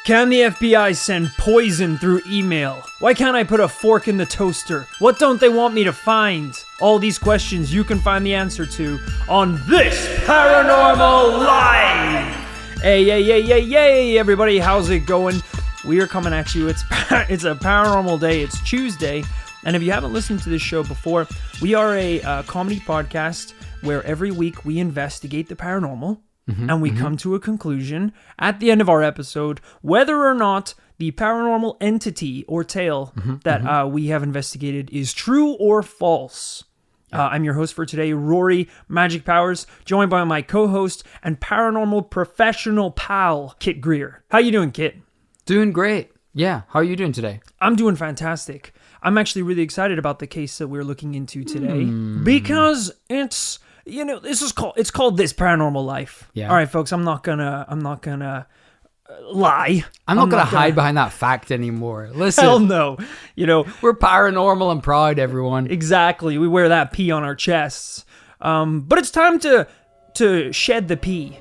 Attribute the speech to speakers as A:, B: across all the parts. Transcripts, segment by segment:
A: Can the FBI send poison through email? Why can't I put a fork in the toaster? What don't they want me to find? All these questions you can find the answer to on this Paranormal Live! Hey, everybody, how's it going? We are coming at you. It's a paranormal day. It's Tuesday. And if you haven't listened to this show before, we are a comedy podcast where every week we investigate the paranormal. And we come to a conclusion at the end of our episode, whether or not the paranormal entity or tale that we have investigated is true or false. I'm your host for today, Rory Magic Powers, joined by my co-host and paranormal professional pal, Kit Greer. How you doing, Kit?
B: Doing great. Yeah, how are you doing today?
A: I'm doing fantastic. I'm actually really excited about the case that we're looking into today because it's... You know, it's called This Paranormal Life.
B: Yeah.
A: All right, folks, I'm not gonna lie.
B: I'm not gonna hide behind that fact anymore. Listen.
A: Hell no. You know,
B: we're paranormal and proud, everyone.
A: Exactly. We wear that P on our chests. But it's time to shed the P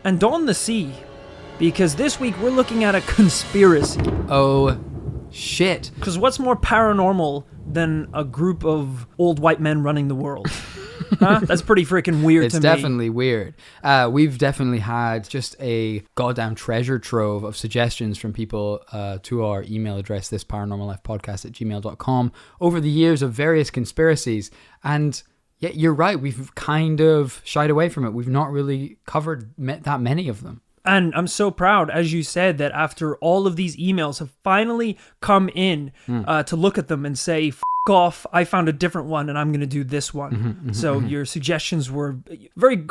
A: and don the C, because this week we're looking at a conspiracy.
B: Oh, shit.
A: Because what's more paranormal than a group of old white men running the world? Huh? That's pretty freaking weird to me.
B: It's definitely weird. We've definitely had just a goddamn treasure trove of suggestions from people to our email address, thisparanormallifepodcast@gmail.com, over the years of various conspiracies. And yeah, you're right. We've kind of shied away from it. We've not really covered that many of them.
A: And I'm so proud, as you said, that after all of these emails have finally come in to look at them and say, F off, I found a different one and I'm going to do this one. So your suggestions were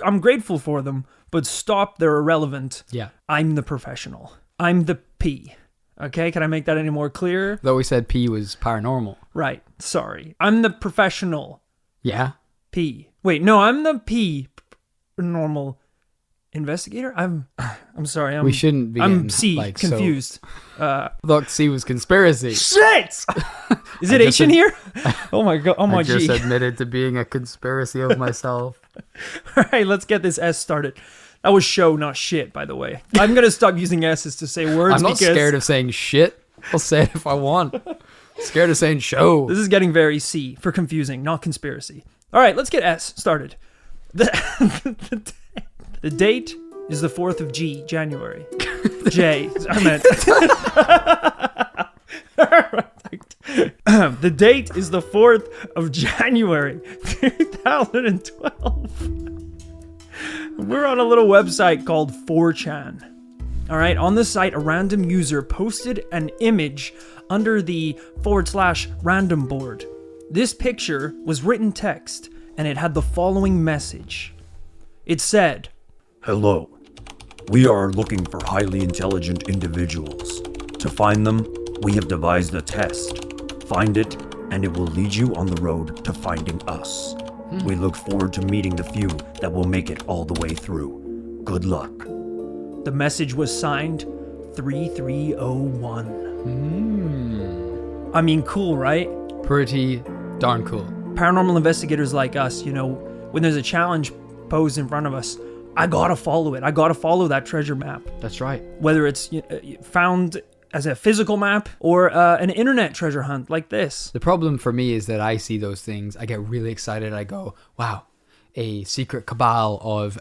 A: I'm grateful for them, but stop, they're irrelevant.
B: Yeah.
A: I'm the professional. I'm the P. Okay, can I make that any more clear?
B: Though we said P was paranormal.
A: Right, sorry. I'm the professional.
B: Yeah.
A: P. Wait, no, I'm the P normal investigator? I'm sorry.
B: We shouldn't be.
A: I'm C, confused.
B: Thought C was conspiracy.
A: Shit! Is it H in here? Oh my god! Oh my G!
B: I just admitted to being a conspiracy of myself.
A: All right, let's get this S started. That was show, not shit, by the way. I'm gonna stop using S's to say words.
B: I'm not scared of saying shit. I'll say it if I want. Scared of saying show.
A: This is getting very C for confusing, not conspiracy. All right, let's get S started. The date is the 4th of January. J. I meant. The date is the 4th of January, 2012. We're on a little website called 4chan. All right, on the site, a random user posted an image under the /random board. This picture was written text, and it had the following message. It said,
C: "Hello. We are looking for highly intelligent individuals. To find them, we have devised a test. Find it, and it will lead you on the road to finding us. We look forward to meeting the few that will make it all the way through. Good luck."
A: The message was signed 3301. I mean, cool, right?
B: Pretty darn cool.
A: Paranormal investigators like us, you know, when there's a challenge posed in front of us, I gotta follow it. I gotta follow that treasure map.
B: That's right.
A: Whether it's found as a physical map or an internet treasure hunt like this.
B: The problem for me is that I see those things, I get really excited. I go, wow, a secret cabal of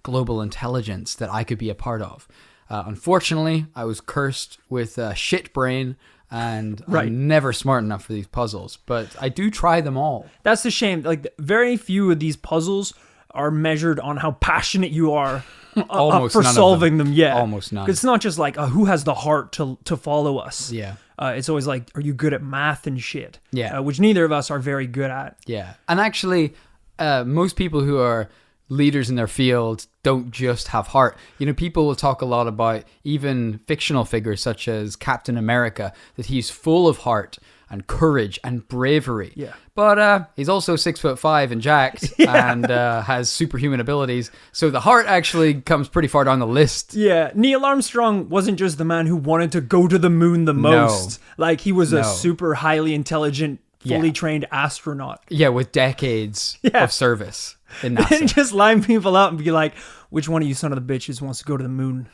B: global intelligence that I could be a part of. Unfortunately, I was cursed with a shit brain, and I'm never smart enough for these puzzles, but I do try them all.
A: That's the shame. Like, very few of these puzzles are measured on how passionate you are for solving them. Yeah,
B: almost none.
A: It's not just like who has the heart to follow us.
B: Yeah,
A: it's always like, are you good at math and shit?
B: Yeah,
A: which neither of us are very good at.
B: Yeah, and actually, most people who are leaders in their field don't just have heart. You know, people will talk a lot about even fictional figures such as Captain America, that he's full of heart and courage and bravery.
A: Yeah.
B: But he's also 6'5" and jacked and has superhuman abilities. So the heart actually comes pretty far down the list.
A: Yeah. Neil Armstrong wasn't just the man who wanted to go to the moon the most. Like, he was a super highly intelligent, fully trained astronaut.
B: Yeah, with decades of service in NASA.
A: Just line people out and be like, which one of you son of the bitches wants to go to the moon?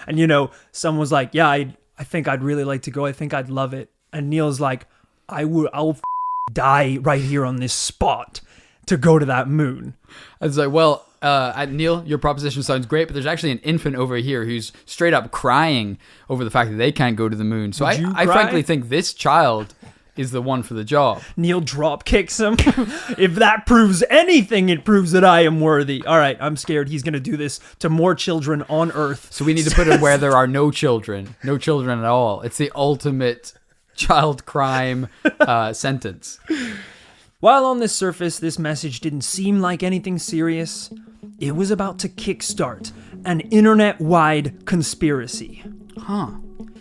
A: And, someone was like, yeah, I think I'd really like to go. I think I'd love it. And Neil's like, I'll die right here on this spot to go to that moon.
B: I was like, well, Neil, your proposition sounds great, but there's actually an infant over here who's straight up crying over the fact that they can't go to the moon. So I frankly think this child is the one for the job.
A: Neil drop kicks him. If that proves anything, it proves that I am worthy. All right, I'm scared he's going to do this to more children on Earth.
B: So we need to put it where there are no children at all. It's the ultimate child crime sentence.
A: While on the surface, this message didn't seem like anything serious, it was about to kickstart an internet-wide conspiracy.
B: Huh.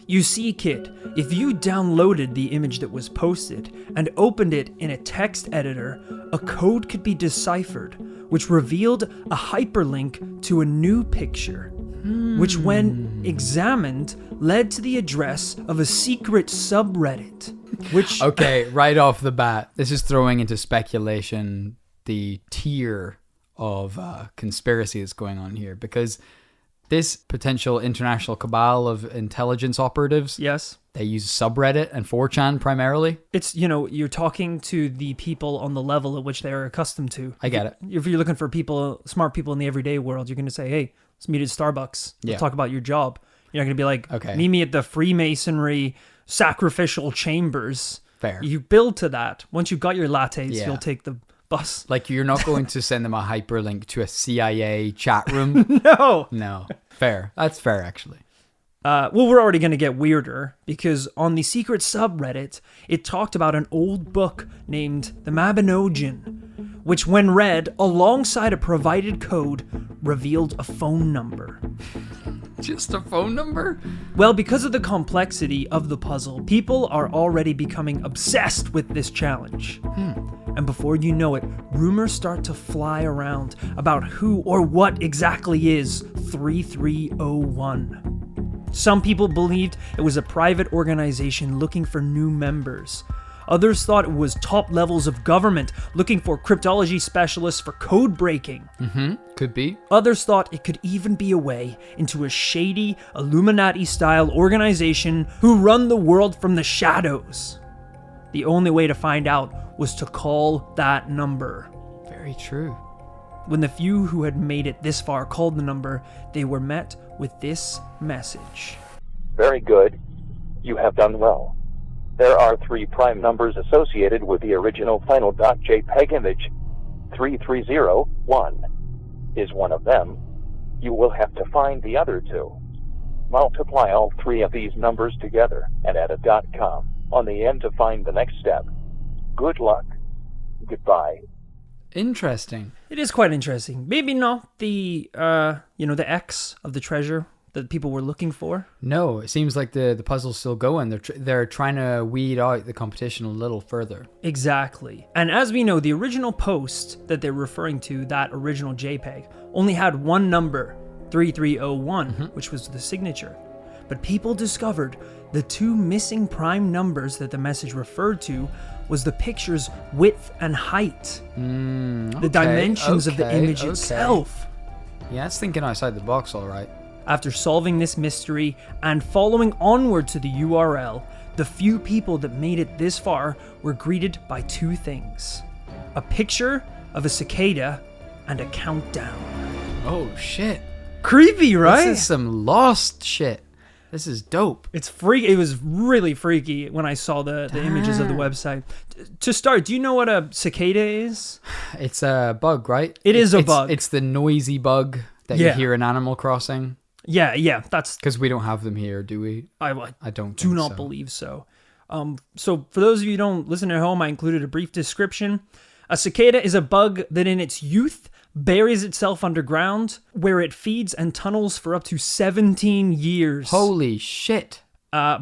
A: You see, kid, if you downloaded the image that was posted and opened it in a text editor, a code could be deciphered, which revealed a hyperlink to a new picture, which when examined led to the address of a secret subreddit, which...
B: Okay, right off the bat, this is throwing into speculation the tier of conspiracy that's going on here, because this potential international cabal of intelligence operatives,
A: yes,
B: they use subreddit and 4chan primarily.
A: It's, you're talking to the people on the level at which they are accustomed to.
B: I get it.
A: If you're looking for smart people in the everyday world, you're going to say, hey, let's meet at Starbucks. Let's talk about your job. You're not going to be like,
B: okay,
A: meet me at the Freemasonry sacrificial chambers.
B: Fair.
A: You build to that. Once you've got your lattes, you'll take the bus.
B: Like, you're not going to send them a hyperlink to a CIA chat room.
A: No.
B: Fair. That's fair, actually.
A: Well, we're already going to get weirder, because on the secret subreddit, it talked about an old book named The Mabinogion, which when read alongside a provided code revealed a phone number.
B: Just a phone number?
A: Well, because of the complexity of the puzzle, people are already becoming obsessed with this challenge. And before you know it, rumors start to fly around about who or what exactly is 3301. Some people believed it was a private organization looking for new members. Others thought it was top levels of government looking for cryptology specialists for code breaking.
B: Could be.
A: Others thought it could even be a way into a shady Illuminati-style organization who run the world from the shadows. The only way to find out was to call that number.
B: Very true.
A: When the few who had made it this far called the number, they were met with this message.
D: Very good. You have done well. There are 3 prime numbers associated with the original final .jpg image. 3301 is one of them. You will have to find the other 2. Multiply all 3 of these numbers together and add a .com on the end to find the next step. Good luck. Goodbye.
B: Interesting.
A: It is quite interesting. Maybe not the, the X of the treasure that people were looking for.
B: No, it seems like the puzzle's still going. They're trying to weed out the competition a little further.
A: Exactly. And as we know, the original post that they're referring to, that original JPEG, only had one number, 3301, which was the signature. But people discovered the 2 missing prime numbers that the message referred to was the picture's width and height. The dimensions of the image itself.
B: Yeah, it's thinking outside the box, all right.
A: After solving this mystery and following onward to the URL, the few people that made it this far were greeted by 2 things. A picture of a cicada and a countdown.
B: Oh, shit.
A: Creepy, right?
B: This is some lost shit. This is dope.
A: It's freaky. It was really freaky when I saw the images of the website. To start, do you know what a cicada is?
B: It's a bug, right?
A: It is a bug.
B: It's the noisy bug that you hear in Animal Crossing.
A: Yeah, that's...
B: Because we don't have them here, do we?
A: I
B: don't
A: do not believe so. So for those of you who don't listen at home, I included a brief description. A cicada is a bug that in its youth buries itself underground, where it feeds and tunnels for up to 17 years.
B: Holy shit.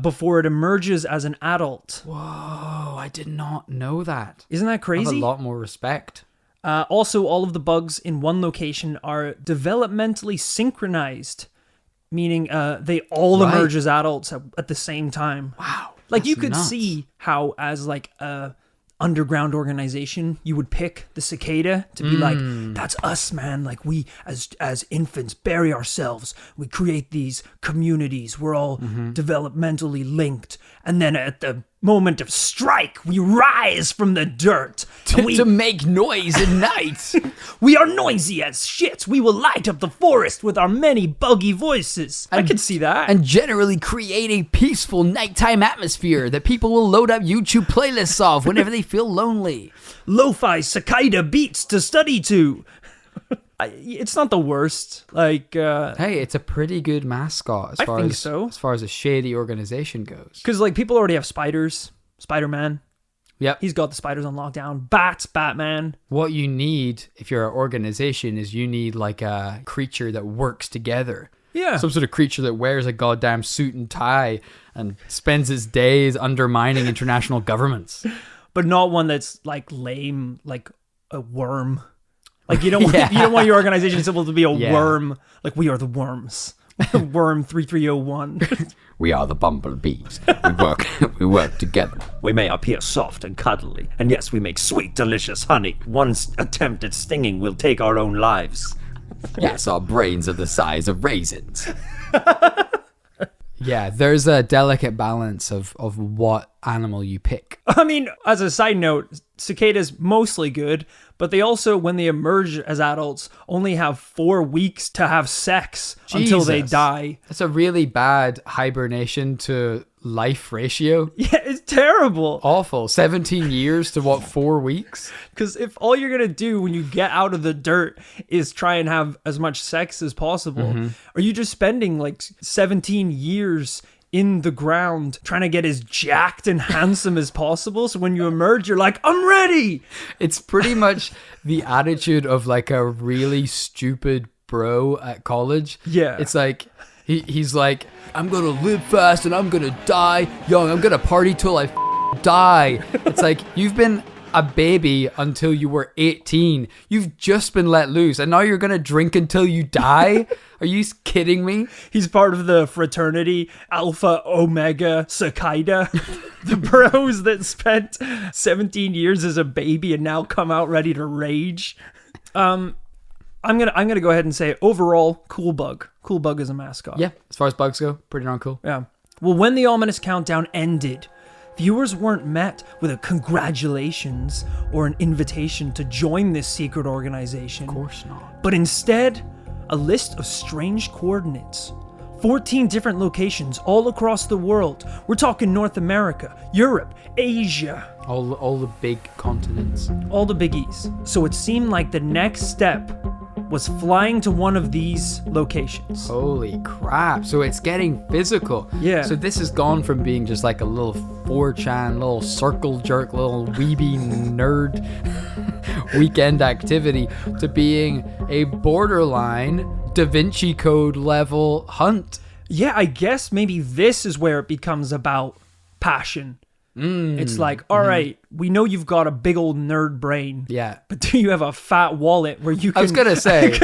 A: Before it emerges as an adult.
B: Whoa, I did not know that.
A: Isn't that crazy?
B: I have a lot more respect.
A: Also, all of the bugs in one location are developmentally synchronized, meaning they all emerge as adults at the same time.
B: Wow.
A: Like, you could see how as like a underground organization, you would pick the Cicada to be like, that's us, man. Like, we as infants bury ourselves. We create these communities. We're all developmentally linked. And then at the moment of strike, we rise from the dirt.
B: To make noise at night.
A: We are noisy as shit. We will light up the forest with our many buggy voices. I can see that.
B: And generally create a peaceful nighttime atmosphere that people will load up YouTube playlists of whenever they feel lonely.
A: Lo-fi cicada beats to study to. It's not the worst. Like,
B: hey, it's a pretty good mascot as far as a shady organization goes.
A: Because like people already have spiders. Spider-Man.
B: Yep.
A: He's got the spiders on lockdown. Batman.
B: What you need if you're an organization is you need like a creature that works together.
A: Yeah.
B: Some sort of creature that wears a goddamn suit and tie and spends its days undermining international governments.
A: But not one that's like lame, like a worm. Like you don't want your organization to be a worm. Like we are the worms. Worm 3301.
B: We are the bumblebees. We work together.
C: We may appear soft and cuddly, and yes, we make sweet, delicious honey. One attempt at stinging will take our own lives.
B: Yes, our brains are the size of raisins. Yeah, there's a delicate balance of what animal you pick.
A: I mean, as a side note, cicadas mostly good, but they also, when they emerge as adults, only have 4 weeks to have sex until they die.
B: That's a really bad hibernation to life ratio.
A: Yeah, it's terrible.
B: Awful. 17 years to what, 4 weeks?
A: Because if all you're going to do when you get out of the dirt is try and have as much sex as possible, are you just spending like 17 years in the ground trying to get as jacked and handsome as possible? So when you emerge, you're like, I'm ready.
B: It's pretty much the attitude of like a really stupid bro at college.
A: Yeah.
B: It's like, he's like, I'm going to live fast and I'm going to die young. I'm going to party till I die. It's like, you've been a baby until you were 18. You've just been let loose and now you're going to drink until you die? Are you kidding me?
A: He's part of the fraternity Alpha Omega Cicada. The bros that spent 17 years as a baby and now come out ready to rage. I'm gonna go ahead and say overall, cool bug. Cool bug as a mascot.
B: Yeah, as far as bugs go, pretty darn cool.
A: Yeah. Well, when the ominous countdown ended, viewers weren't met with a congratulations or an invitation to join this secret organization.
B: Of course not.
A: But instead, a list of strange coordinates. 14 different locations all across the world. We're talking North America, Europe, Asia.
B: All the big continents.
A: All the biggies. So it seemed like the next step was flying to one of these locations.
B: Holy crap. So it's getting physical.
A: Yeah.
B: So this has gone from being just like a little 4chan, little circle jerk, little weeby nerd weekend activity to being a borderline Da Vinci Code level hunt.
A: Yeah, I guess maybe this is where it becomes about passion. It's like, all right, we know you've got a big old nerd brain.
B: Yeah.
A: But do you have a fat wallet where you can...
B: I was going to say,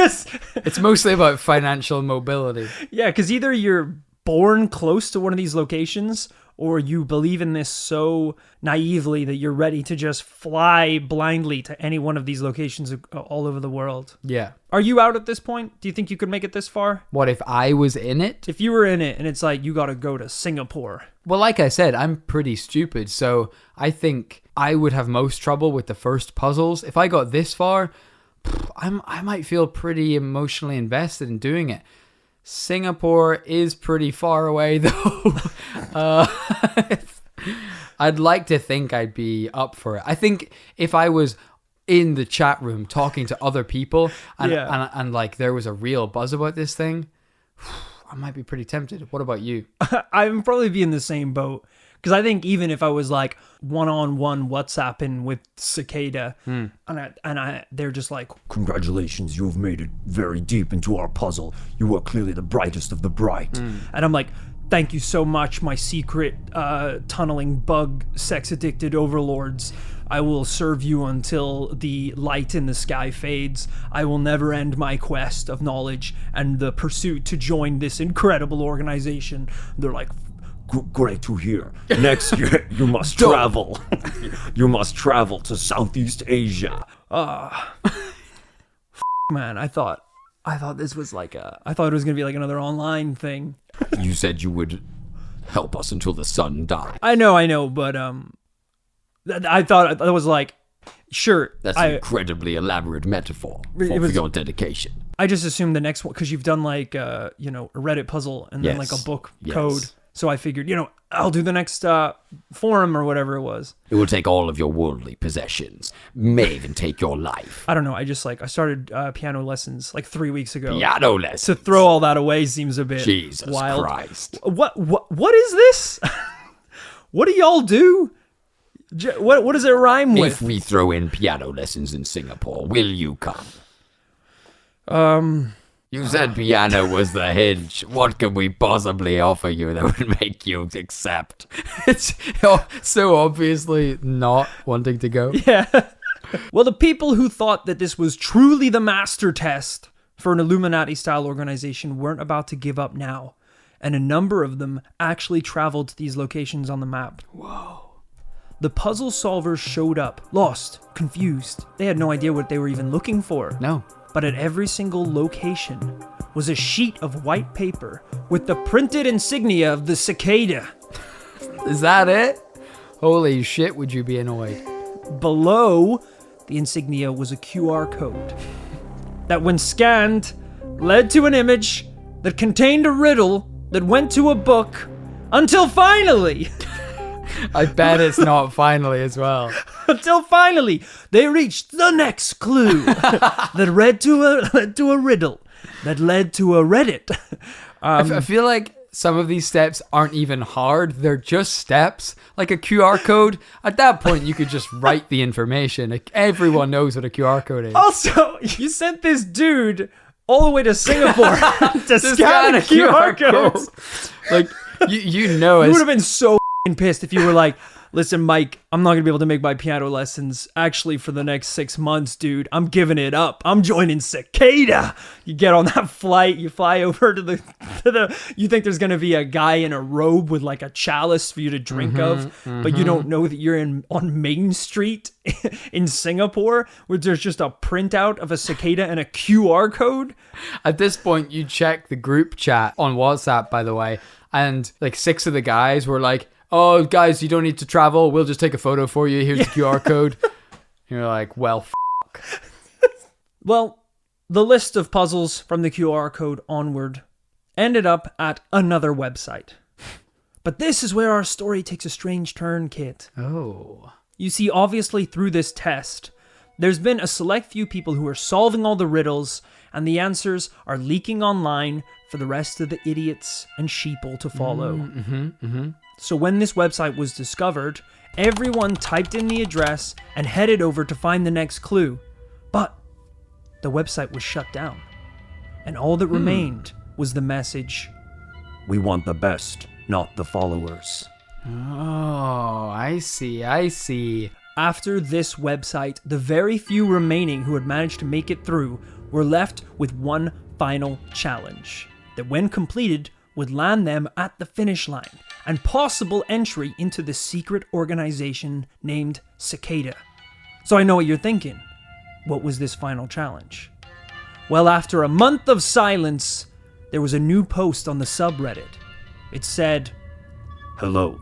B: it's mostly about financial mobility.
A: Yeah, because either you're born close to one of these locations or you believe in this so naively that you're ready to just fly blindly to any one of these locations all over the world.
B: Yeah.
A: Are you out at this point? Do you think you could make it this far?
B: What if I was in it?
A: If you were in it and it's like you got to go to Singapore.
B: Well, like I said, I'm pretty stupid, so I think I would have most trouble with the first puzzles. If I got this far, I might feel pretty emotionally invested in doing it. Singapore is pretty far away, though. I'd like to think I'd be up for it. I think if I was in the chat room talking to other people and like there was a real buzz about this thing, I might be pretty tempted. What about you?
A: I'd probably be in the same boat. Because I think even if I was like one-on-one WhatsApping with Cicada and they're just like,
C: congratulations, you have made it very deep into our puzzle. You are clearly the brightest of the bright.
A: And I'm like, thank you so much, my secret tunneling bug sex-addicted overlords. I will serve you until the light in the sky fades. I will never end my quest of knowledge and the pursuit to join this incredible organization. They're like,
C: Great to hear. Next year, you must travel. You must travel to Southeast Asia.
A: Man, I thought this was I thought it was gonna be like another online thing.
E: You said you would help us until the sun died.
A: I know, but I thought it was like, sure.
E: That's an incredibly elaborate metaphor for your dedication.
A: I just assumed the next one, because you've done like a Reddit puzzle and then like a book code. So I figured, I'll do the next forum or whatever it was.
E: It will take all of your worldly possessions. May even take your life.
A: I don't know. I started piano lessons like 3 weeks ago.
E: Piano lessons.
A: To throw all that away seems a bit
E: Jesus
A: wild.
E: Christ.
A: What is this? What do y'all do? What does it rhyme with?
E: If we throw in piano lessons in Singapore, will you come? You said piano was the hinge. What could we possibly offer you that would make you accept?
B: It's so obviously not wanting to go.
A: Yeah. Well, the people who thought that this was truly the master test for an Illuminati-style organization weren't about to give up now, and a number of them actually traveled to these locations on the map. Whoa. The puzzle solvers showed up, lost, confused. They had no idea what they were even looking for.
B: No.
A: But at every single location was a sheet of white paper with the printed insignia of the cicada.
B: Is that it? Holy shit, would you be annoyed?
A: Below the insignia was a QR code that, when scanned, led to an image that contained a riddle that went to a book until finally...
B: I bet it's not finally as well.
A: Until finally, they reached the next clue that led to a riddle that led to a Reddit.
B: I feel like some of these steps aren't even hard. They're just steps. Like a QR code. At that point, you could just write the information. Like, everyone knows what a QR code is.
A: Also, you sent this dude all the way to Singapore to scan a QR code.
B: Like, you know,
A: you would have been so pissed if you were like, listen, Mike, I'm not gonna be able to make my piano lessons actually for the next 6 months, dude. I'm giving it up. I'm joining Cicada. You get on that flight, you fly over to the you think there's gonna be a guy in a robe with like a chalice for you to drink but you don't know that you're on Main Street in Singapore, where there's just a printout of a cicada and a QR code.
B: At this point, you check the group chat on WhatsApp, by the way, and like 6 of the guys were like, oh, guys, you don't need to travel. We'll just take a photo for you. Here's the QR code. You're like, well,
A: Well, the list of puzzles from the QR code onward ended up at another website. But this is where our story takes a strange turn, Kit.
B: Oh.
A: You see, obviously through this test, there's been a select few people who are solving all the riddles, and the answers are leaking online for the rest of the idiots and sheeple to follow. So when this website was discovered, everyone typed in the address and headed over to find the next clue. But the website was shut down, and all that remained was the message,
C: We want the best, not the followers.
B: Oh, I see.
A: After this website, the very few remaining who had managed to make it through were left with one final challenge that, when completed, would land them at the finish line and possible entry into the secret organization named Cicada. So I know what you're thinking. What was this final challenge? Well, after a month of silence, there was a new post on the subreddit. It said,
C: Hello.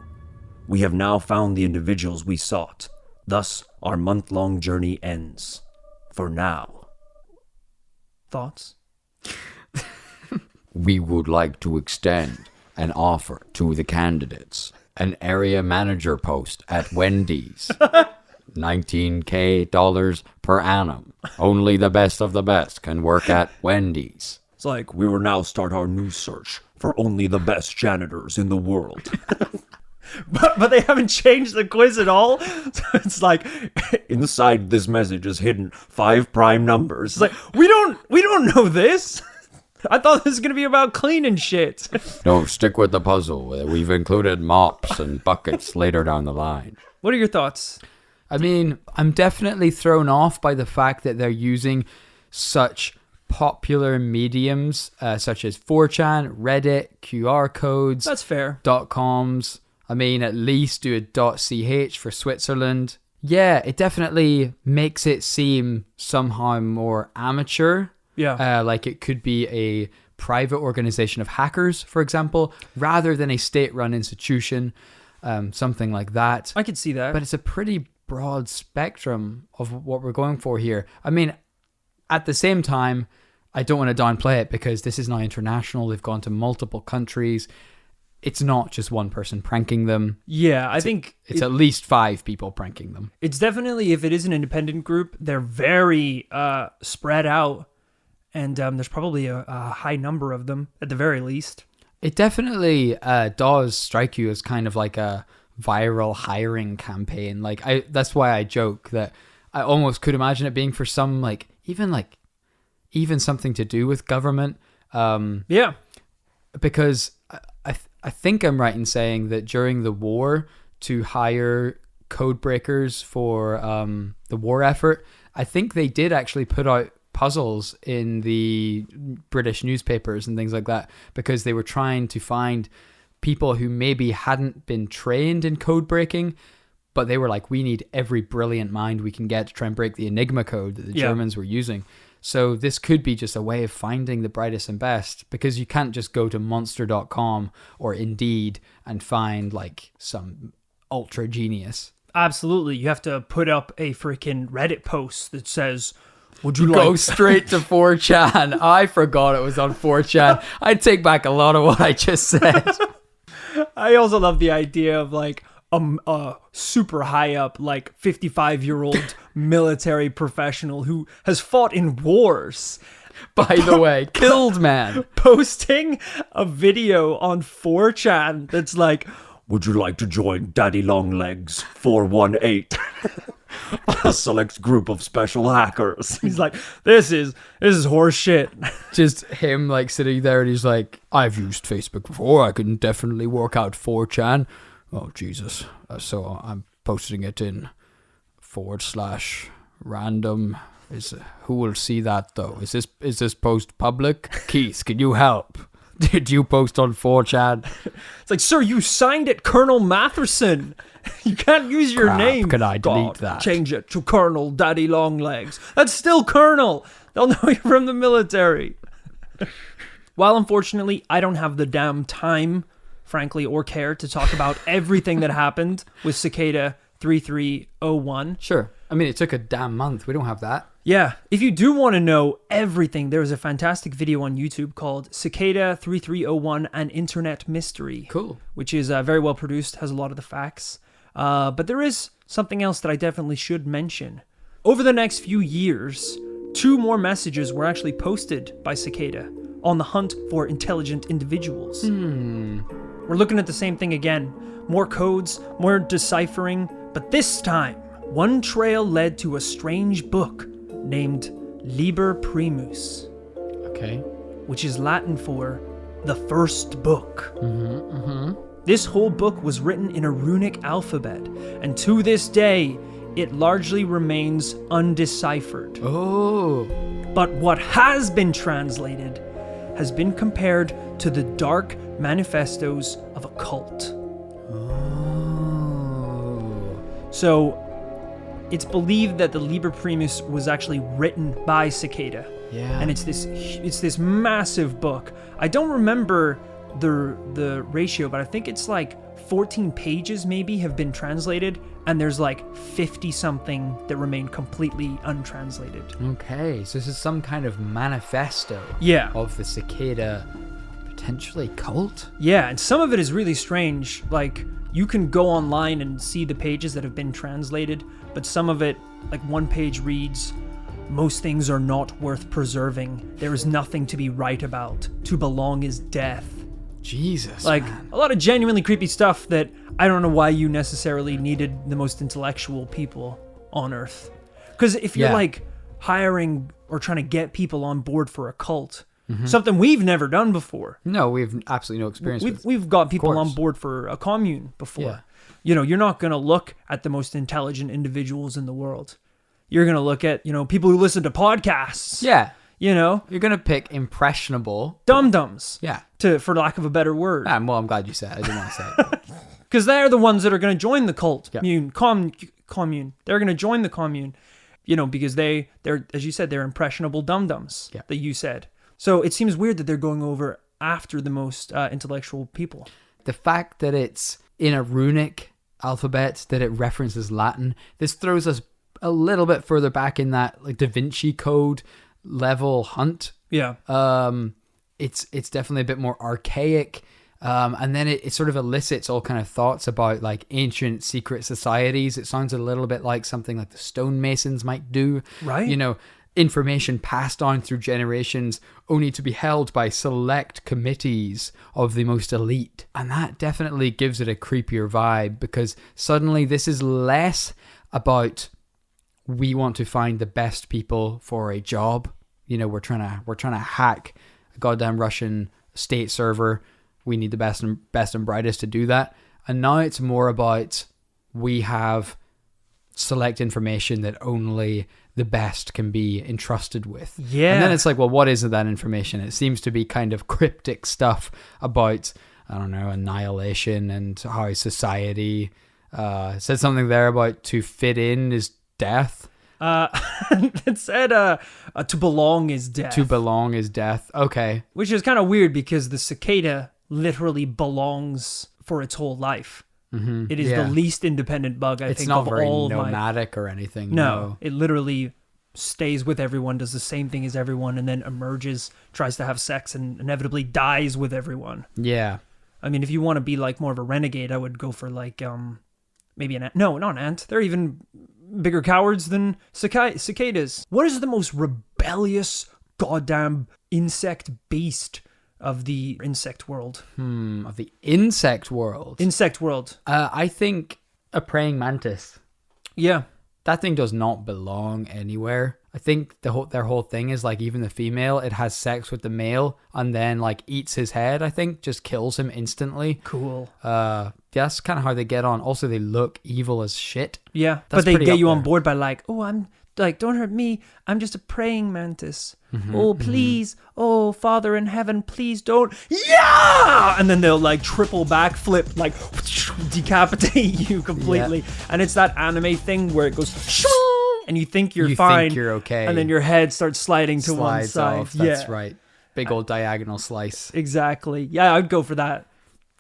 C: We have now found the individuals we sought. Thus, our month-long journey ends. For now.
A: Thoughts?
E: We would like to extend an offer to the candidates. An area manager post at Wendy's. $19,000 per annum. Only the best of the best can work at Wendy's.
C: It's like, we will now start our new search for only the best janitors in the world.
A: But they haven't changed the quiz at all. So it's like,
C: Inside this message is hidden 5 prime numbers.
A: it's like we don't know this. I thought this was gonna be about cleaning shit.
E: No, stick with the puzzle. We've included mops and buckets later down the line.
A: What are your thoughts?
B: I mean, I'm definitely thrown off by the fact that they're using such popular mediums such as 4chan, Reddit, QR codes.
A: That's fair.
B: .coms. I mean, at least do a .ch for Switzerland. Yeah, it definitely makes it seem somehow more amateur.
A: Yeah.
B: Like it could be a private organization of hackers, for example, rather than a state-run institution, something like that.
A: I could see that.
B: But it's a pretty broad spectrum of what we're going for here. I mean, at the same time, I don't want to downplay it because this is now international. They've gone to multiple countries. It's not just one person pranking them.
A: Yeah, I think
B: it's at least 5 people pranking them.
A: It's definitely, if it is an independent group, they're very spread out. And there's probably a high number of them, at the very least.
B: It definitely does strike you as kind of like a viral hiring campaign. Like that's why I joke that I almost could imagine it being for some even something to do with government.
A: Yeah.
B: Because I think I'm right in saying that during the war, to hire code breakers for the war effort, I think they did actually put out puzzles in the British newspapers and things like that because they were trying to find people who maybe hadn't been trained in code breaking, but they were like, we need every brilliant mind we can get to try and break the Enigma code that the Germans were using. So this could be just a way of finding the brightest and best, because you can't just go to monster.com or Indeed and find like some ultra genius.
A: Absolutely. You have to put up a freaking Reddit post that says, would you
B: go
A: like...
B: straight to 4chan. I forgot it was on 4chan. I'd take back a lot of what I just said.
A: I also love the idea of like a super high up, like 55-year-old military professional who has fought in wars.
B: By the way, killed man.
A: Posting a video on 4chan that's like,
C: would you like to join Daddy Longlegs 418? A select group of special hackers.
A: He's like, this is horse shit.
B: Just him like sitting there and he's like, I've used Facebook before. I can definitely work out 4chan. Oh, Jesus. So I'm posting it in /random. Who will see that though? Is this post public? Keith, can you help? Did you post on 4chan?
A: It's like, sir, you signed it Colonel Matherson. You can't use your name.
B: Can I delete that?
A: Change it to Colonel Daddy Longlegs. That's still Colonel. They'll know you're from the military. While unfortunately, I don't have the damn time, frankly, or care to talk about everything that happened with Cicada 3301.
B: Sure. I mean, it took a damn month. We don't have that.
A: Yeah. If you do want to know everything, there is a fantastic video on YouTube called Cicada 3301, An Internet Mystery.
B: Cool.
A: Which is very well produced, has a lot of the facts. But there is something else that I definitely should mention. Over the next few years, 2 more messages were actually posted by Cicada on the hunt for intelligent individuals. We're looking at the same thing again. More codes, more deciphering, but this time, one trail led to a strange book named Liber Primus.
B: Okay.
A: Which is Latin for the first book. This whole book was written in a runic alphabet, and to this day, it largely remains undeciphered.
B: Oh.
A: But what has been translated has been compared to the dark manifestos of a cult. So, it's believed that the Liber Primus was actually written by Cicada.
B: Yeah.
A: And it's this massive book. I don't remember the ratio, but I think it's like 14 pages maybe have been translated, and there's like 50 something that remain completely untranslated.
B: Okay, so this is some kind of manifesto of the Cicada potentially cult?
A: Yeah, and some of it is really strange. Like, you can go online and see the pages that have been translated, but some of it, like one page reads, "Most things are not worth preserving. There is nothing to be right about. To belong is death."
B: Jesus,
A: like,
B: man.
A: A lot of genuinely creepy stuff that I don't know why you necessarily needed the most intellectual people on Earth. Because if you're like hiring or trying to get people on board for a cult, something we've never done before.
B: No, we have absolutely no experience with.
A: We've got people on board for a commune before.
B: Yeah.
A: You know, you're not going to look at the most intelligent individuals in the world. You're going to look at, people who listen to podcasts.
B: Yeah.
A: You know?
B: You're going to pick impressionable.
A: Dum-dums.
B: Yeah.
A: For lack of a better word.
B: Well, I'm glad you said it. I didn't want to say it.
A: Because they're the ones that are going to join the cult.
B: Yeah.
A: Commune. They're going to join the commune. You know, because they're, as you said, they're impressionable dum-dums that you said. So it seems weird that they're going over after the most intellectual people.
B: The fact that it's in a runic alphabet, that it references Latin, this throws us a little bit further back in that like Da Vinci Code level hunt.
A: Yeah.
B: It's definitely a bit more archaic. And then it sort of elicits all kind of thoughts about like ancient secret societies. It sounds a little bit like something like the stonemasons might do.
A: Right.
B: You know, information passed down through generations only to be held by select committees of the most elite. And that definitely gives it a creepier vibe, because suddenly this is less about we want to find the best people for a job. You know, we're trying to hack a goddamn Russian state server. We need the best and brightest to do that. And now it's more about we have select information that only the best can be entrusted with.
A: Yeah.
B: And then it's like, well, what is that information? It seems to be kind of cryptic stuff about, I don't know, annihilation and how society said something there about to fit in is death.
A: It said to belong is death.
B: To belong is death. Okay.
A: Which is kind of weird because the cicada literally belongs for its whole life. Mm-hmm. It is the least independent bug, I think,
B: not
A: of
B: very
A: all of
B: nomadic or anything.
A: No, it literally stays with everyone, does the same thing as everyone, and then emerges, tries to have sex, and inevitably dies with everyone.
B: Yeah.
A: I mean, if you want to be like more of a renegade, I would go for like maybe an ant. No, not an ant. They're even bigger cowards than cicadas. What is the most rebellious goddamn insect beast of the insect world?
B: Of the insect world.
A: Insect world.
B: I think a praying mantis.
A: Yeah.
B: That thing does not belong anywhere. I think their whole thing is like, even the female, it has sex with the male and then like eats his head, I think, just kills him instantly.
A: Cool.
B: That's kind of how they get on. Also, they look evil as shit.
A: Yeah.
B: That's
A: but they
B: pretty
A: get
B: up
A: you on
B: there.
A: board by like, oh, I'm like, don't hurt me. I'm just a praying mantis.
B: Mm-hmm,
A: Oh, please. Oh, Father in heaven, please don't. Yeah! And then they'll like triple backflip, like decapitate you completely.
B: Yeah.
A: And it's that anime thing where it goes and you think you're fine.
B: Think you're okay.
A: And then your head starts sliding to one
B: Slides
A: side.
B: off. That's right. Big old diagonal slice.
A: Exactly. Yeah, I'd go for that.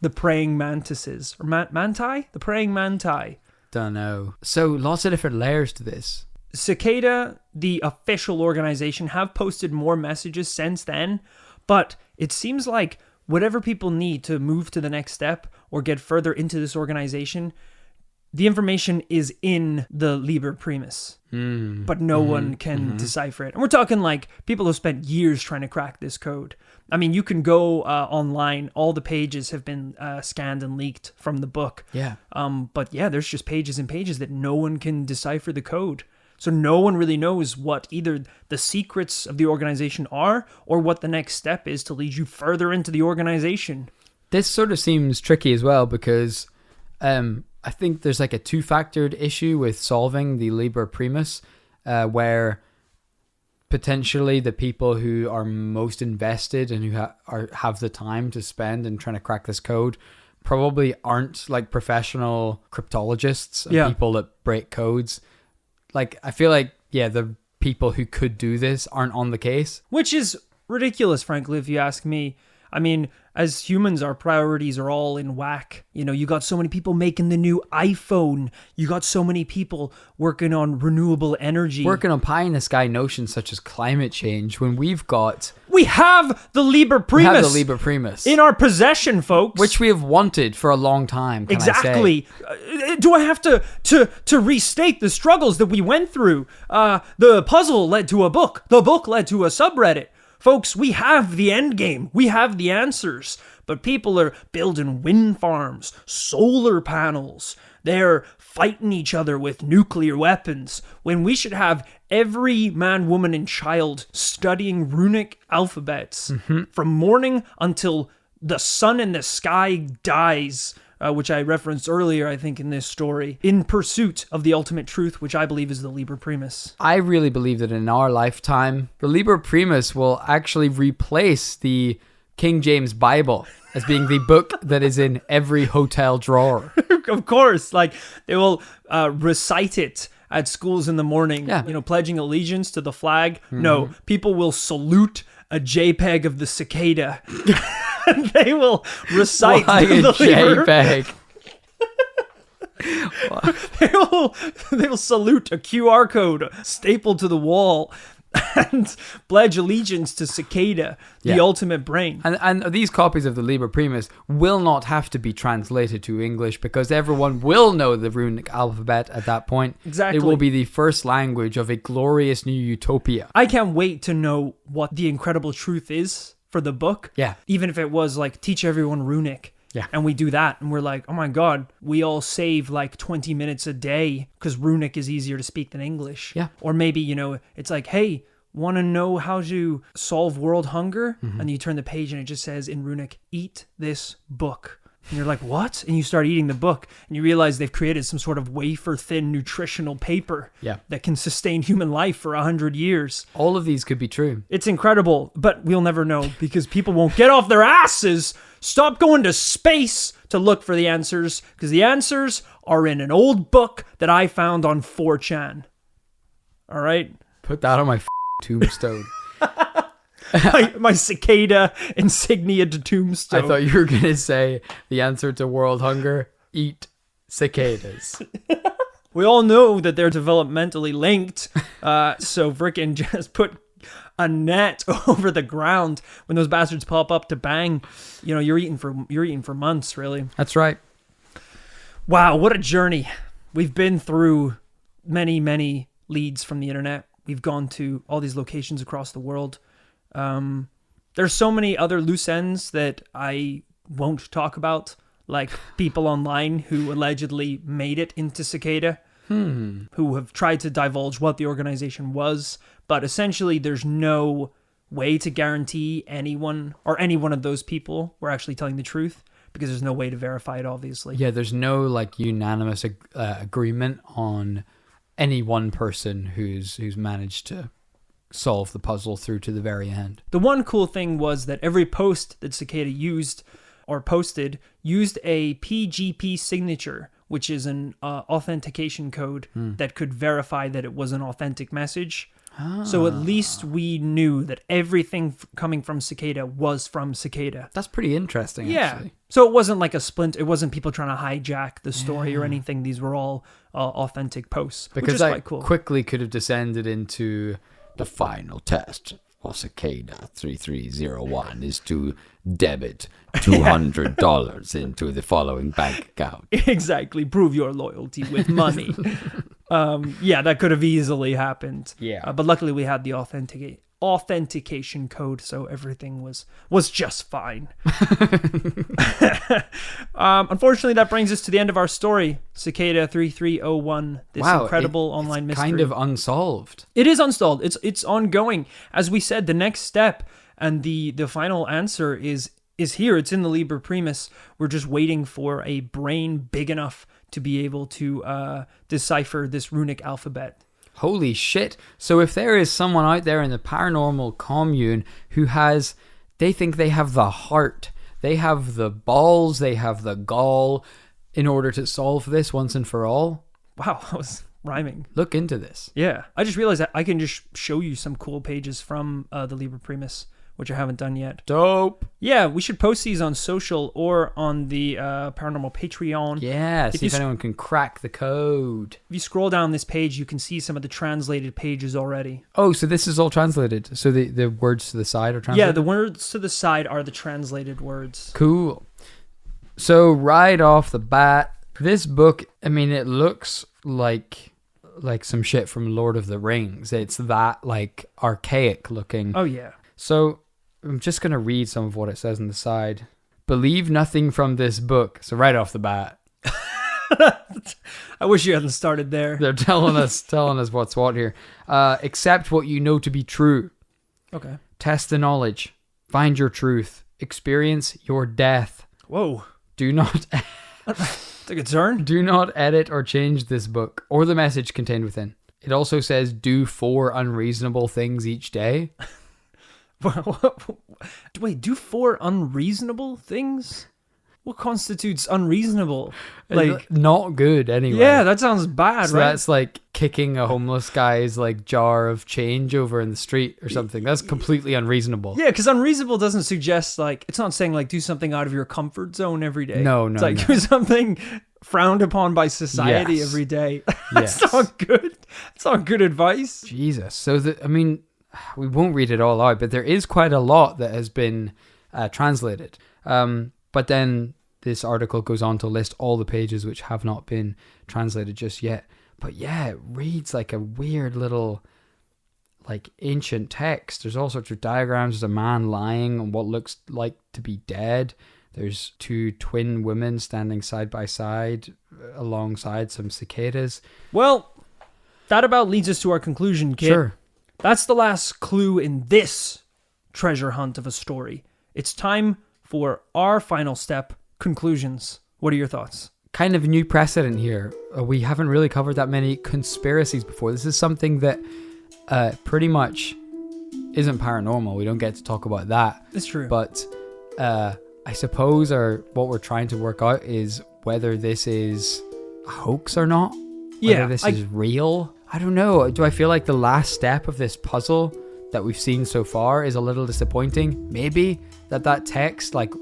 A: The praying mantises. Or manti? The praying manti.
B: Don't know. So lots of different layers to this.
A: Cicada, the official organization, have posted more messages since then, but it seems like whatever people need to move to the next step or get further into this organization, the information is in the Liber Primus, but no one can decipher it. And we're talking like people have spent years trying to crack this code. I mean, you can go online. All the pages have been scanned and leaked from the book.
B: Yeah.
A: But yeah, there's just pages and pages that no one can decipher the code. So no one really knows what either the secrets of the organization are or what the next step is to lead you further into the organization.
B: This sort of seems tricky as well, because I think there's like a two-factored issue with solving the Liber Primus, where potentially the people who are most invested and who have the time to spend in trying to crack this code probably aren't like professional cryptologists and people that break codes. Like, I feel like, the people who could do this aren't on the case.
A: Which is ridiculous, frankly, if you ask me. I mean, as humans, our priorities are all in whack. You know, you got so many people making the new iPhone. You got so many people working on renewable energy.
B: Working on pie in the sky notions such as climate change, when we
A: have the Liber Primus. In our possession, folks.
B: Which we have wanted for a long time,
A: Exactly. Do I have to restate the struggles that we went through? The puzzle led to a book. The book led to a subreddit. Folks, we have the end game. We have the answers. But people are building wind farms, solar panels. They're fighting each other with nuclear weapons when we should have every man, woman, and child studying runic alphabets from morning until the sun in the sky dies which I referenced earlier, I think, in this story, in pursuit of the ultimate truth, which I believe is the Liber Primus.
B: I really believe that in our lifetime, the Liber Primus will actually replace the King James Bible as being the book that is in every hotel drawer.
A: Of course, like they will recite it at schools in the morning,
B: Yeah.
A: Pledging allegiance to the flag. No, people will salute a JPEG of the cicada. And they will recite
B: Why a
A: the Liber.
B: JPEG?
A: They will salute a QR code stapled to the wall and pledge allegiance to Cicada, the
B: Yeah.
A: ultimate brain.
B: And these copies of the Liber Primus will not have to be translated to English because everyone will know the runic alphabet at that point.
A: Exactly.
B: It will be the first language of a glorious new utopia.
A: I can't wait to know what the incredible truth is for the book.
B: Yeah.
A: Even if it was like, teach everyone runic.
B: Yeah.
A: And we do that and we're like, oh my God, we all save like 20 minutes a day because runic is easier to speak than English.
B: Yeah.
A: Or maybe, it's like, hey, want to know how to solve world hunger? And you turn the page and it just says in runic, eat this book. And you're like, what? And you start eating the book and you realize they've created some sort of wafer thin nutritional paper
B: Yeah.
A: that can sustain human life for 100 years.
B: All of these could be true.
A: It's incredible, but we'll never know because people won't get off their asses, stop going to space to look for the answers, because the answers are in an old book that I found on 4chan. All right?
B: Put that on my tombstone.
A: my cicada insignia to tombstone.
B: I thought you were going to say the answer to world hunger, eat cicadas.
A: We all know that they're developmentally linked, so frickin' just put a net over the ground when those bastards pop up to bang. You're eating for months, really.
B: That's right.
A: Wow, what a journey. We've been through many, many leads from the internet. We've gone to all these locations across the world. There's so many other loose ends that I won't talk about, like people online who allegedly made it into Cicada, who have tried to divulge what the organization was, but essentially there's no way to guarantee anyone or any one of those people were actually telling the truth, because there's no way to verify it, obviously.
B: Yeah, there's no unanimous agreement on any one person who's managed to solve the puzzle through to the very end.
A: The one cool thing was that every post that Cicada used or posted used a PGP signature, which is an authentication code that could verify that it was an authentic message. So at least we knew that everything coming from Cicada was from Cicada.
B: That's pretty interesting,
A: Yeah.
B: actually.
A: So it wasn't like a splint. It wasn't people trying to hijack the story or anything. These were all authentic posts, which
B: Because
A: is
B: that
A: quite cool.
B: quickly could have descended into
E: The final test for Cicada 3301 is to debit $200 into the following bank account.
A: Exactly. Prove your loyalty with money. Yeah, that could have easily happened.
B: Yeah.
A: But luckily we had the authentication code, so everything was just fine. Unfortunately, that brings us to the end of our story. Cicada 3301, this incredible online mystery.
B: Kind of unsolved.
A: It is unstalled. It's ongoing. As we said, the next step and the final answer is here. It's in the Liber Primus. We're just waiting for a brain big enough to be able to decipher this runic alphabet.
B: Holy shit. So if there is someone out there in the paranormal commune who they think they have the heart, they have the balls, they have the gall in order to solve this once and for all,
A: Wow, that was rhyming.
B: look into this.
A: Yeah, I just realized that I can just show you some cool pages from the Liber Primus, which I haven't done yet.
B: Dope.
A: Yeah, we should post these on social or on the Paranormal Patreon.
B: Yeah, see if anyone can crack the code.
A: If you scroll down this page, you can see some of the translated pages already.
B: Oh, so this is all translated. So the words to the side are translated?
A: Yeah, the words to the side are the translated words.
B: Cool. So right off the bat, this book, I mean, it looks like some shit from Lord of the Rings. It's that archaic looking.
A: Oh, yeah.
B: So I'm just going to read some of what it says on the side. Believe nothing from this book. So right off the bat,
A: I wish you hadn't started there.
B: they're telling us what's what here. Accept what you know to be true.
A: Okay.
B: Test the knowledge. Find your truth. Experience your death.
A: Whoa.
B: Do not
A: Took a turn.
B: Do not edit or change this book or the message contained within. It also says do 4 unreasonable things each day.
A: Wait, do 4 unreasonable things? What constitutes unreasonable? Like,
B: not good anyway.
A: yeah, that sounds bad,
B: So
A: right?
B: that's like kicking a homeless guy's like jar of change over in the street or something. That's completely unreasonable.
A: Yeah, because unreasonable doesn't suggest like, it's not saying like do something out of your comfort zone every day.
B: No,
A: It's like
B: no.
A: do something frowned upon by society
B: Yes.
A: every day. That's
B: Yes.
A: not good. That's not good advice.
B: Jesus. So I mean, we won't read it all out, but there is quite a lot that has been translated. But then this article goes on to list all the pages which have not been translated just yet. But yeah, it reads like a weird little, like, ancient text. There's all sorts of diagrams. There's a man lying on what looks like to be dead. There's 2 twin women standing side by side alongside some cicadas.
A: Well, that about leads us to our conclusion, Kit.
B: Sure.
A: That's the last clue in this treasure hunt of a story. It's time for our final step, conclusions. What are your thoughts?
B: Kind of new precedent here. We haven't really covered that many conspiracies before. This is something that pretty much isn't paranormal. We don't get to talk about that.
A: It's true.
B: But I suppose what we're trying to work out is whether this is a hoax or not.
A: Yeah,
B: Whether this is real. I don't know. Do I feel like the last step of this puzzle that we've seen so far is a little disappointing? Maybe that text, like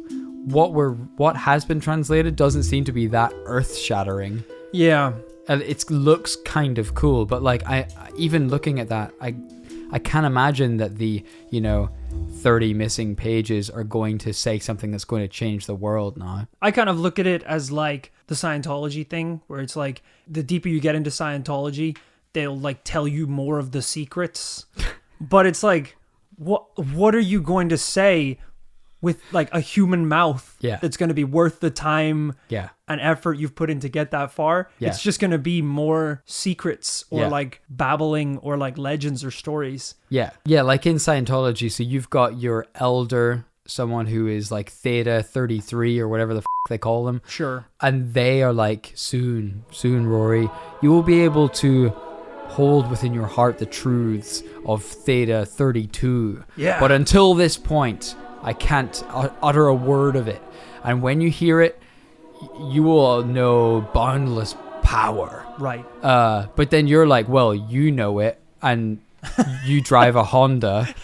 B: what has been translated, doesn't seem to be that earth-shattering.
A: Yeah.
B: And it looks kind of cool, but like I even looking at that, I can't imagine that the 30 missing pages are going to say something that's going to change the world now.
A: I kind of look at it as like the Scientology thing, where it's like the deeper you get into Scientology, they'll like tell you more of the secrets. But it's like, what are you going to say with like a human mouth that's going to be worth the time and effort you've put in to get that far?
B: Yeah.
A: It's just going to be more secrets or
B: Yeah.
A: like babbling or like legends or stories.
B: Yeah, like in Scientology, so you've got your elder, someone who is like Theta 33 or whatever the they call them.
A: Sure.
B: And they are like, soon, Rory, you will be able to hold within your heart the truths of Theta 32.
A: Yeah.
B: But until this point, I can't utter a word of it. And when you hear it, you will know boundless power.
A: Right.
B: But then you're like, well, you know it, and you drive a Honda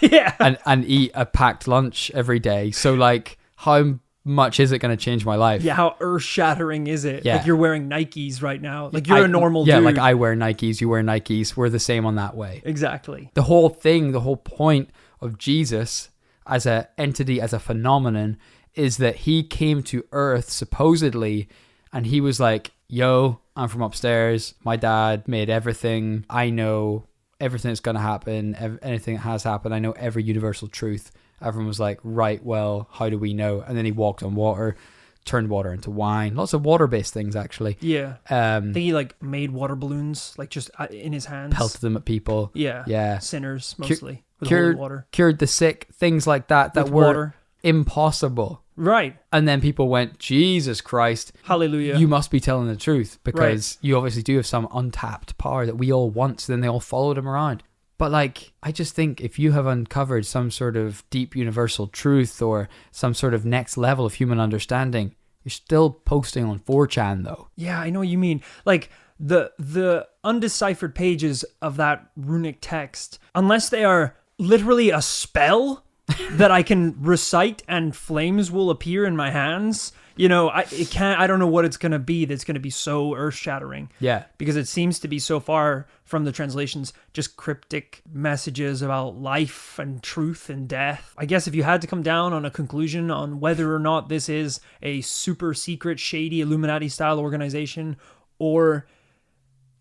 B: and eat a packed lunch every day. So like, how much is it going to change my life?
A: Yeah, how earth-shattering is it?
B: Yeah.
A: Like you're wearing Nikes right now. Like you're a normal dude.
B: Yeah, like I wear Nikes, you wear Nikes. We're the same on that way.
A: Exactly.
B: The whole point of Jesus as an entity, as a phenomenon, is that he came to Earth supposedly, and he was like, yo, I'm from upstairs. My dad made everything. I know everything that's going to happen, anything that has happened. I know every universal truth. Everyone was like, right, well, how do we know? And then he walked on water, turned water into wine. Lots of water-based things, actually.
A: Yeah. I think he like made water balloons, like just in his hands.
B: Pelted them at people.
A: Yeah. Sinners, mostly. With holy
B: Cured
A: water.
B: Cured the sick, things like that
A: With
B: were
A: water.
B: impossible.
A: Right.
B: And then people went, Jesus Christ.
A: Hallelujah.
B: You must be telling the truth, because you obviously do have some untapped power that we all want. So then they all followed him around. But like, I just think if you have uncovered some sort of deep universal truth or some sort of next level of human understanding, you're still posting on 4chan though.
A: Yeah, I know what you mean. Like the undeciphered pages of that runic text, unless they are literally a spell that I can recite and flames will appear in my hands, I don't know what it's going to be that's going to be so earth-shattering.
B: Yeah.
A: Because it seems to be so far from the translations just cryptic messages about life and truth and death. I guess if you had to come down on a conclusion on whether or not this is a super secret, shady Illuminati-style organization, or,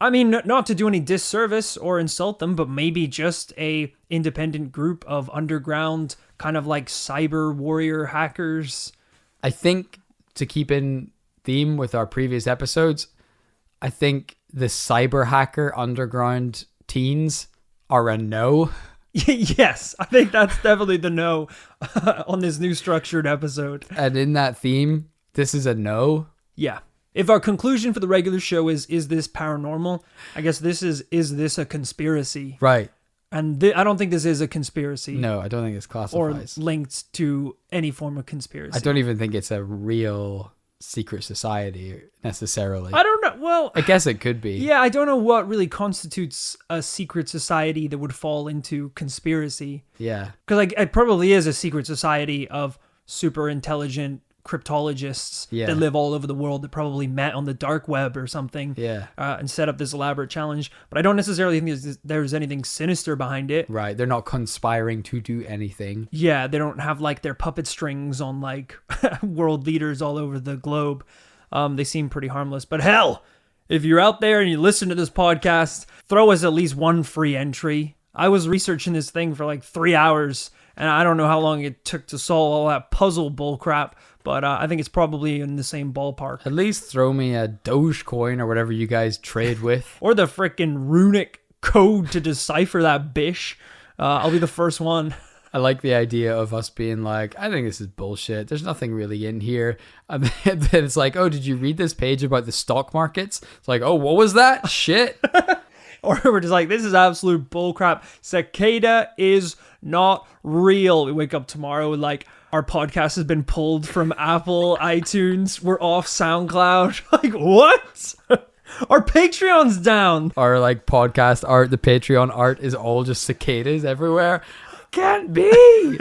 A: I mean, not to do any disservice or insult them, but maybe just a independent group of underground kind of like cyber warrior hackers.
B: I think, to keep in theme with our previous episodes, I think the cyber hacker underground teens are a no.
A: Yes, I think that's definitely the no on this new structured episode.
B: And in that theme, this is a no.
A: Yeah. If our conclusion for the regular show is this paranormal? I guess this is this a conspiracy?
B: Right.
A: And I don't think this is a conspiracy.
B: No, I don't think it's
A: Or
B: classifies.
A: linked to any form of conspiracy.
B: I don't even think it's a real secret society necessarily.
A: I don't know. Well,
B: I guess it could be.
A: yeah, I don't know what really constitutes a secret society that would fall into conspiracy.
B: Yeah.
A: Because like it probably is a secret society of super intelligent cryptologists that live all over the world that probably met on the dark web or something.
B: Yeah.
A: And set up this elaborate challenge. But I don't necessarily think there's anything sinister behind it.
B: Right. They're not conspiring to do anything.
A: Yeah, they don't have like their puppet strings on like world leaders all over the globe. They seem pretty harmless. But hell, if you're out there and you listen to this podcast, throw us at least one free entry. I was researching this thing for like 3 hours, and I don't know how long it took to solve all that puzzle bullcrap, but I think it's probably in the same ballpark.
B: At least throw me a Dogecoin or whatever you guys trade with.
A: Or the frickin' runic code to decipher that bish. I'll be the first one.
B: I like the idea of us being like, I think this is bullshit. There's nothing really in here. And then it's like, oh, did you read this page about the stock markets? It's like, oh, what was that? Shit.
A: Or we're just like, this is absolute bullcrap. Cicada is not real. We wake up tomorrow with like, our podcast has been pulled from Apple, iTunes. We're off SoundCloud. Like, what? Our Patreon's down.
B: Our like podcast art, the Patreon art is all just cicadas everywhere. Can't be.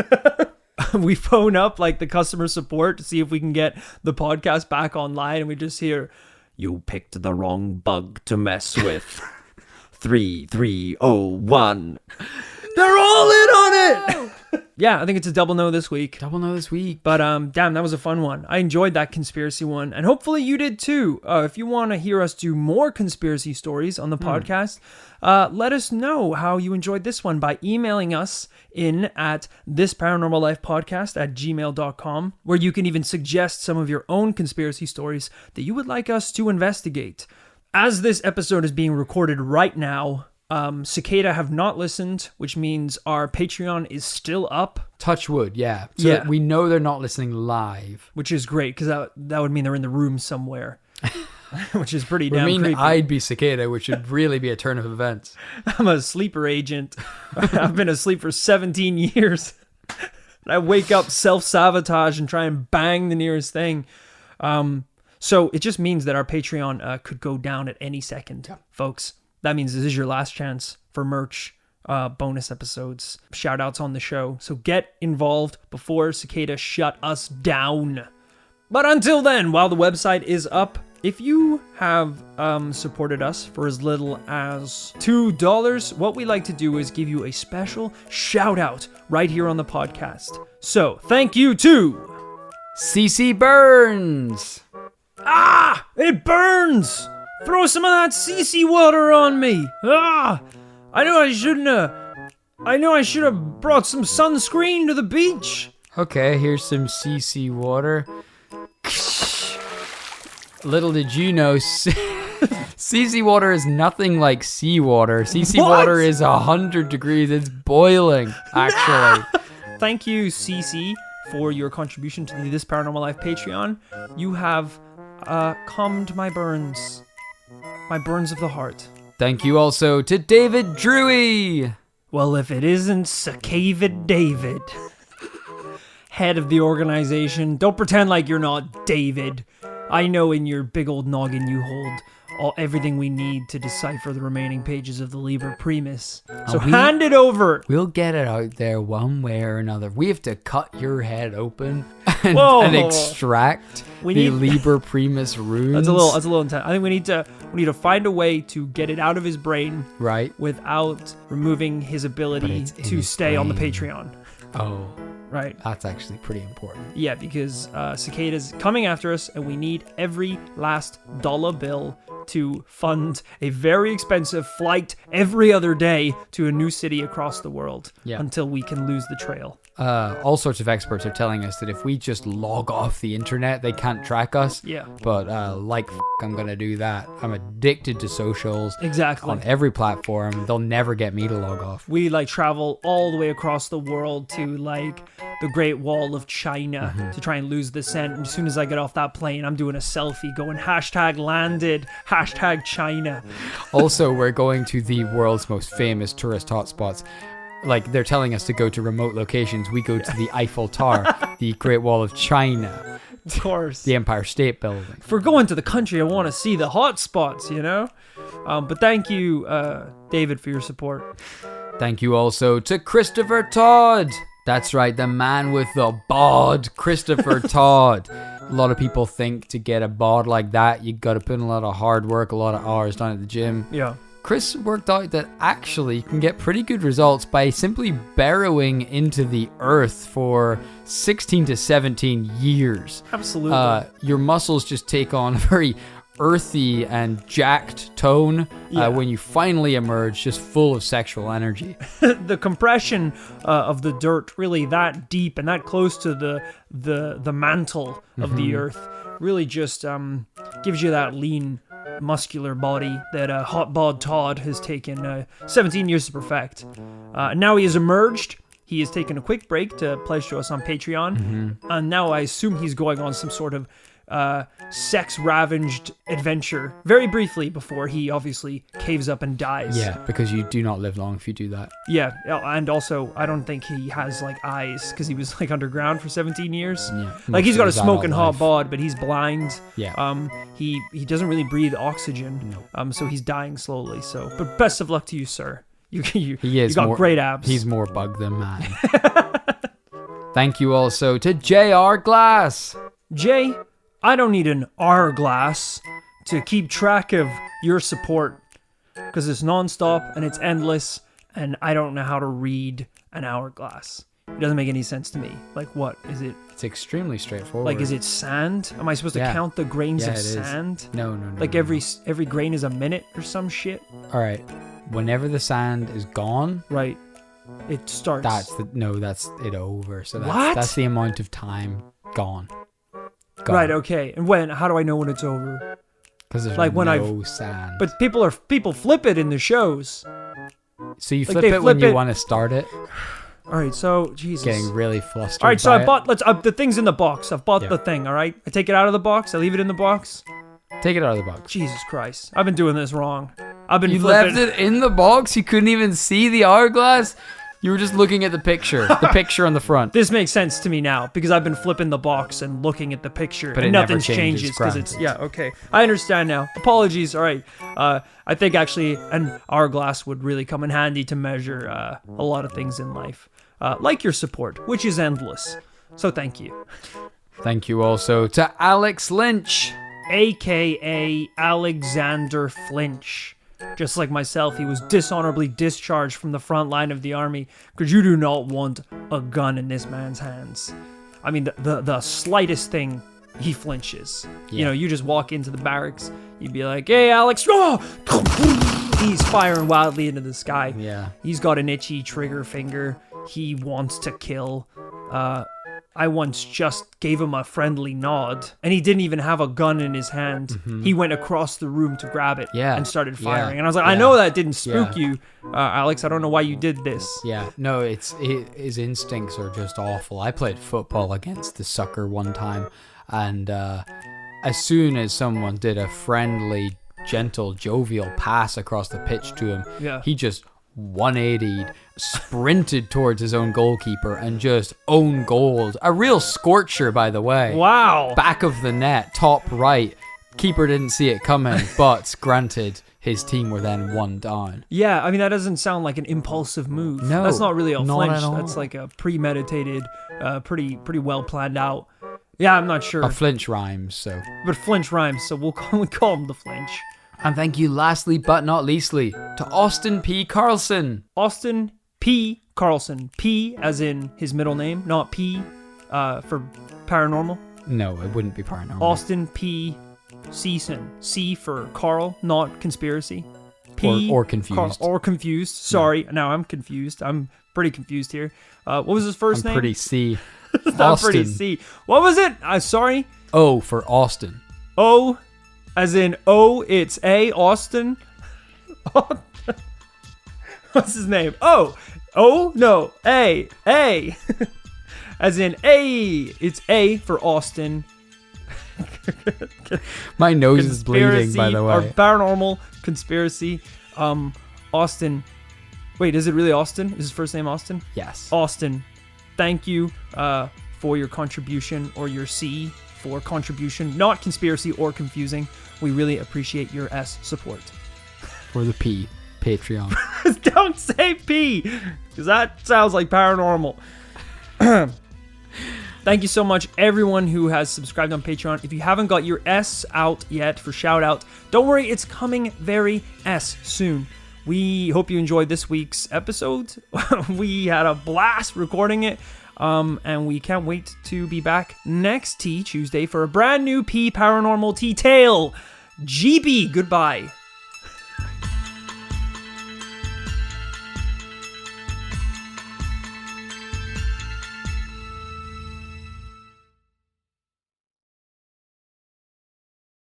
A: We phone up like the customer support to see if we can get the podcast back online, and we just hear,
C: You picked the wrong bug to mess with. 3301.
A: they're all in on it. Yeah, I think it's a double no this week.
B: Double no this week.
A: But damn, that was a fun one. I enjoyed that conspiracy one, and hopefully you did too. If you want to hear us do more conspiracy stories on the podcast, let us know how you enjoyed this one by emailing us in at thisparanormallifepodcast@gmail.com, where you can even suggest some of your own conspiracy stories that you would like us to investigate. As this episode is being recorded right now, Cicada have not listened, which means our Patreon is still up.
B: Touch wood, yeah. So
A: Yeah.
B: that we know they're not listening live.
A: Which is great, because that would mean they're in the room somewhere. Which is pretty
B: I
A: damn
B: mean,
A: creepy.
B: I'd be cicada, which would really be a turn of events.
A: I'm a sleeper agent. I've been asleep for 17 years. I wake up, self-sabotage, and try and bang the nearest thing. So it just means that our Patreon could go down at any second, folks. That means this is your last chance for merch, bonus episodes, shout-outs on the show. So get involved before Cicada shut us down. But until then, while the website is up, if you have supported us for as little as $2, what we like to do is give you a special shout-out right here on the podcast. So thank you to...
B: CC Burns!
A: Ah! It burns! Throw some of that CC water on me! Ah! I knew I shouldn't have... I knew I should have brought some sunscreen to the beach!
B: Okay, here's some CC water. Little did you know, CC water is nothing like seawater. CC
A: What?
B: water is 100 degrees. It's boiling, actually.
A: Thank you, CC, for your contribution to the This Paranormal Life Patreon. You have calmed my burns of the heart.
B: Thank you also to David Drewy.
A: Well, if it isn't Cicada David, head of the organization, don't pretend like you're not David. I know in your big old noggin you hold everything we need to decipher the remaining pages of the Liber Primus. So hand it over.
B: We'll get it out there one way or another. We have to cut your head open and,
A: Whoa.
B: and extract
A: We
B: the
A: need-
B: Liber Primus runes.
A: That's a little intense. I think we need to find a way to get it out of his brain
B: Right.
A: without removing his ability
B: it's in
A: to
B: his
A: stay on the
B: brain.
A: Patreon.
B: Oh,
A: Right.
B: that's actually pretty important.
A: Yeah, because Cicada's coming after us, and we need every last dollar bill to fund a very expensive flight every other day to a new city across the world until we can lose the trail.
B: All sorts of experts are telling us that if we just log off the internet, they can't track us.
A: Yeah.
B: But I'm going to do that. I'm addicted to socials.
A: Exactly.
B: On every platform. They'll never get me to log off.
A: We travel all the way across the world to the Great Wall of China to try and lose the scent. And as soon as I get off that plane, I'm doing a selfie going #landed, #China.
B: Also, we're going to the world's most famous tourist hotspots. Like, they're telling us to go to remote locations. We go to the Eiffel Tower, the Great Wall of China,
A: Of course.
B: the Empire State Building.
A: If we're going to the country, I want to see the hot spots, you know? But thank you, David, for your support.
B: Thank you also to Christopher Todd. That's right, the man with the bod, Christopher Todd. A lot of people think to get a bod like that, you got to put in a lot of hard work, a lot of hours down at the gym.
A: Yeah.
B: Chris worked out that actually you can get pretty good results by simply burrowing into the earth for 16 to 17 years.
A: Absolutely.
B: Your muscles just take on a very earthy and jacked tone when you finally emerge, just full of sexual energy.
A: The compression of the dirt, really that deep and that close to the mantle of the earth, really just gives you that lean, muscular body that Hot Bod Todd has taken 17 years to perfect. Now he has emerged. He has taken a quick break to pledge to us on Patreon. And now I assume he's going on some sort of sex-ravaged adventure very briefly before he obviously caves up and dies.
B: Yeah, because you do not live long if you do that.
A: Yeah, and also I don't think he has like eyes because he was like underground for 17 years.
B: Yeah,
A: like he's got a smoking hot
B: life.
A: bod, but he's blind.
B: Yeah.
A: He doesn't really breathe oxygen.
B: No.
A: So he's dying slowly. So, but best of luck to you, sir. You
B: He is
A: you got
B: more,
A: great abs.
B: He's more bug than man. Thank you also to J.R. Glass.
A: Jay, I don't need an hourglass to keep track of your support because it's nonstop and it's endless and I don't know how to read an hourglass. It doesn't make any sense to me. Like, what is it?
B: It's extremely straightforward.
A: Like, is it sand? Am I supposed to count the grains of
B: it is.
A: sand?
B: No.
A: Like
B: no.
A: every grain is a minute or some shit?
B: All right. Whenever the sand is gone,
A: Right. It starts.
B: that's it over. So
A: What?
B: that's the amount of time gone.
A: Right, okay. And how do I know when it's over?
B: Because there's
A: like when
B: no sand.
A: But people flip it in the shows.
B: So you
A: like
B: flip
A: they
B: it when
A: flip
B: you
A: it-
B: want to start it.
A: All right, so Jesus.
B: Getting really flustered.
A: All right, so
B: by
A: I
B: it.
A: bought the thing's in the box. I've bought
B: Yeah.
A: the thing. All right, I take it out of the box. I leave it in the box.
B: Take it out of the box.
A: Jesus Christ, I've been doing this wrong. I've been
B: You
A: flipping.
B: left it in the box? You couldn't even see the hourglass? You were just looking at the picture on the front.
A: This makes sense to me now because I've been flipping the box and looking at the picture,
B: But
A: and
B: it never
A: nothing's
B: changes,
A: changes because it's
B: granted.
A: okay. I understand now. Apologies. All right. I think actually an hourglass would really come in handy to measure a lot of things in life, like your support, which is endless. So thank you.
B: Thank you also to Alex Lynch.
A: AKA Alexander Flinch. Just like myself, he was dishonorably discharged from the front line of the army because you do not want a gun in this man's hands. I mean, the slightest thing, he flinches. You
B: Yeah.
A: know, you just walk into the barracks, you'd be like, "Hey, Alex!" Oh! He's firing wildly into the sky.
B: Yeah.
A: He's got an itchy trigger finger. He wants to kill. I once just gave him a friendly nod, and he didn't even have a gun in his hand. He went across the room to grab it and started firing. And I was like, I know that didn't spook you, Alex. I don't know why you did this.
B: Yeah, no, his instincts are just awful. I played football against the sucker one time, and as soon as someone did a friendly, gentle, jovial pass across the pitch to him, he just 180'd, sprinted towards his own goalkeeper, and just own goaled. A real scorcher, by the way.
A: Wow.
B: Back of the net, top right. Keeper didn't see it coming, but granted, his team were then one down.
A: Yeah, I mean, that doesn't sound like an impulsive move.
B: No,
A: that's not really a
B: not
A: flinch.
B: at all.
A: That's like a premeditated, pretty well planned out. Yeah, I'm not sure.
B: A flinch rhymes, so.
A: But flinch rhymes, so we'll call him the flinch.
B: And thank you lastly but not leastly to Austin P. Carlson.
A: Austin P. Carlson. P as in his middle name, not P for paranormal.
B: No, it wouldn't be paranormal.
A: Austin P. Season. C for Carl, not conspiracy. P
B: Or confused.
A: Carl, or confused. Sorry, now I'm confused. I'm pretty confused here. What was his 1st name?
B: Pretty C.
A: I'm pretty C. What was it? Sorry.
B: O for Austin.
A: O, as in O, it's A, Austin. What's his name? O, no, A. As in A. It's A for Austin.
B: My nose is bleeding, by the
A: Or
B: way.
A: paranormal conspiracy. Austin. Wait, is it really Austin? Is his first name Austin?
B: Yes.
A: Austin, thank you for your contribution, or your C for contribution, not conspiracy or confusing. We really appreciate your S support.
B: For the P. Patreon.
A: Don't say P, because that sounds like paranormal. Thank you so much, everyone who has subscribed on Patreon. If you haven't got your S out yet for shout out, don't worry, it's coming very S soon. We hope you enjoyed this week's episode. We had a blast recording it. And we can't wait to be back next Tuesday for a brand new Paranormal Tea Tale. GB, goodbye.